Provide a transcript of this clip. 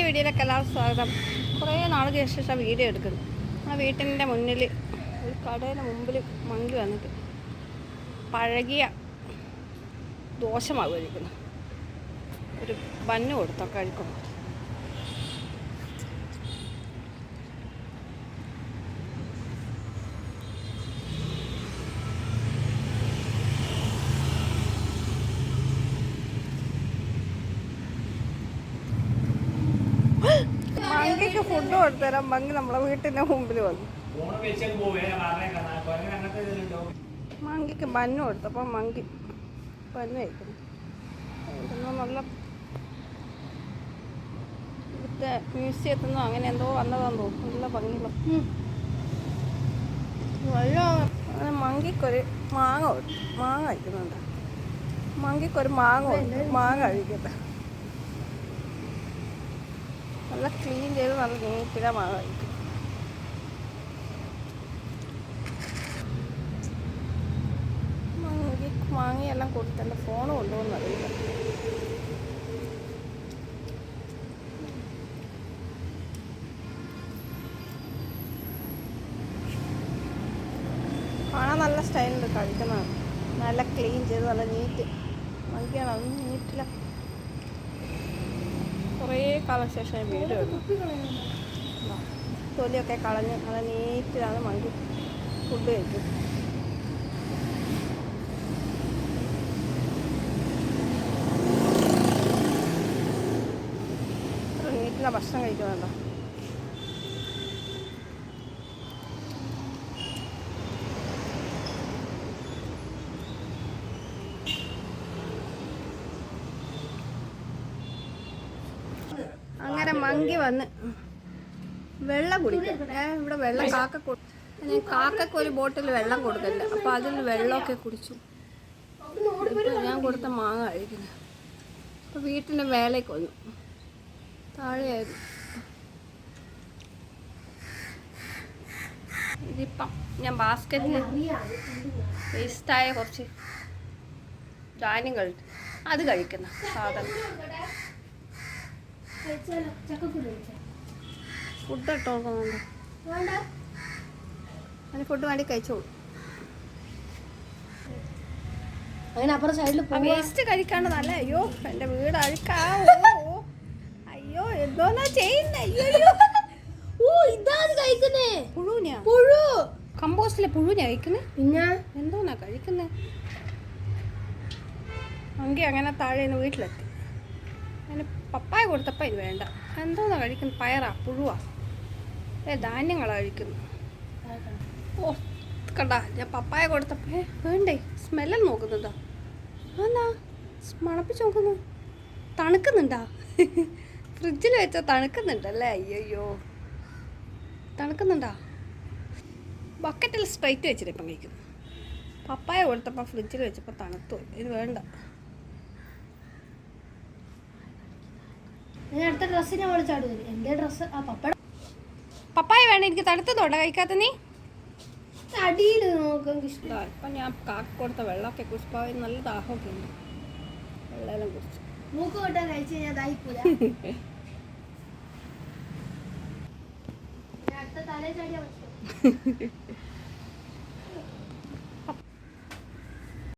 വീഡിയോയിലൊക്കെ എല്ലാവർക്കും സ്വാഗതം. കുറേ നാൾക്ക് ശേഷം വീഡിയോ എടുക്കുന്നു. ആ വീട്ടിൻ്റെ മുന്നിൽ ഒരു കടയുടെ മുമ്പിൽ മങ്കി വന്നിട്ട് പഴകിയ ദോശമാവ് കഴിക്കുന്നു. ഒരു ബന്ന് കൊടുത്തോ കഴിക്കുന്നു. മങ്കിക്ക് ഫുഡ് കൊടുത്തരാം. മങ്കി നമ്മളെ വീട്ടിൻ്റെ മുമ്പിൽ വന്നു. മങ്കിക്ക് ബന്ന് കൊടുത്തപ്പോൾ മങ്കി ബന്ന് കഴിക്കുന്നു. നല്ല ഇവിടുത്തെ മ്യൂസിയത്തിൽ നിന്നോ അങ്ങനെ എന്തോ വന്നതാന്ന് തോന്നുന്നു. നല്ല ഭംഗിയുള്ള അങ്ങനെ മങ്കിക്കൊരു മാങ്ങ കഴിക്കുന്നുണ്ട്. മങ്കിക്കൊരു മാങ്ങ കഴിക്കട്ടെ. നല്ല ക്ലീൻ ചെയ്ത് നല്ല നീറ്റിലെ മാങ്ങ കഴിക്കും. മാങ്ങയെല്ലാം കൊടുത്ത് എൻ്റെ ഫോൺ കൊണ്ടുപോകുന്നറിയില്ല. കാണാൻ നല്ല സ്റ്റൈലുണ്ട്. കഴിക്കുന്നതാണ് നല്ല ക്ലീൻ ചെയ്ത് നല്ല നീറ്റ് മങ്കിയാണ്. അത് നീറ്റില കുറേ കാലം ശേഷം വീഡിയോ ഇടുന്നു. തൊലിയൊക്കെ കളഞ്ഞ് നല്ല നീറ്റിലാണ് മങ്കി ഫുഡ് കഴിക്കും. നീറ്റില ഭക്ഷണം കഴിക്കുന്നുണ്ടോ? അങ്ങനെ മങ്കി വന്ന് വെള്ളം കുടിക്കും. ഇവിടെ വെള്ളം കാക്കക്ക് ഒരു ബോട്ടിൽ വെള്ളം കൊടുക്കില്ല. അപ്പോൾ അതിൽ വെള്ളമൊക്കെ കുടിച്ചു. ഞാൻ കൊടുത്ത മാങ്ങ കഴിക്കുന്നു. അപ്പോൾ വീട്ടിൻ്റെ മേലേക്ക് വന്നു. താഴെയായിരുന്നു. ഇതിപ്പം ഞാൻ ബാസ്ക്കറ്റിൽ വേസ്റ്റായ കുറച്ച് ധാന്യങ്ങൾ അത് കഴിക്കുന്ന സാധനം. ഫുഡ് ഇട്ട് കൊടുക്കുന്നുണ്ട്. അതിന് ഫുഡ് വേണ്ടി കഴിച്ചോളൂ. വേസ്റ്റ് കഴിക്കാണ്ടതല്ല. അയ്യോ എൻ്റെ വീട് അഴുക്കാവോ. അയ്യോ എന്തോന്നാ ചെയ്യുന്നേ. പുഴു കമ്പോസ്റ്റിലെ പുഴുവിനെ കഴിക്കുന്നേ. പിന്നെ എന്തോന്നാ കഴിക്കുന്നേ. മങ്കി അങ്ങനെ താഴെ വീട്ടിലെത്തി. അതിന് പപ്പായ കൊടുത്തപ്പോൾ ഇത് വേണ്ട. എന്തോന്നാ കഴിക്കുന്നത്. പയറാ പുഴുവാ ധാന്യങ്ങളാണ് കഴിക്കുന്നു. ഓ കണ്ട ഞാൻ പപ്പായ കൊടുത്തപ്പോൾ വേണ്ടേ. സ്മെല്ലും നോക്കുന്നുണ്ടോ? എന്നാ മണപ്പിച്ച് നോക്കുന്നു. തണുക്കുന്നുണ്ടാ? ഫ്രിഡ്ജിൽ വെച്ചാൽ തണുക്കുന്നുണ്ടല്ലേ. അയ്യോ തണുക്കുന്നുണ്ടാ? ബക്കറ്റിൽ സ്ട്രൈറ്റ് വെച്ചിട്ട് ഇപ്പം കഴിക്കുന്നു. പപ്പായ കൊടുത്തപ്പോൾ ഫ്രിഡ്ജിൽ വെച്ചപ്പോൾ തണുത്തു. ഇത് വേണ്ട. അടുത്ത ഡ്രസ്സിനെ വിളിച്ചാടും. എൻ്റെ ഡ്രസ്സ് പപ്പായ വേണ്ട. എനിക്ക് തണുത്തതോടെ കഴിക്കാത്ത നീ അടിയിൽ നോക്കാൻ ഇഷ്ടം. ഇപ്പം ഞാൻ കാക്ക കൊടുത്ത വെള്ളമൊക്കെ കുടിച്ചപ്പോൾ നല്ല ദാഹമൊക്കെ ഉണ്ട്. വെള്ളം കുടിച്ചു. മൂക്ക് കൊട്ടാൻ കഴിച്ച് കഴിഞ്ഞാൽ ദാഹിക്കൂല. അടുത്ത തലേ ചാടിയാ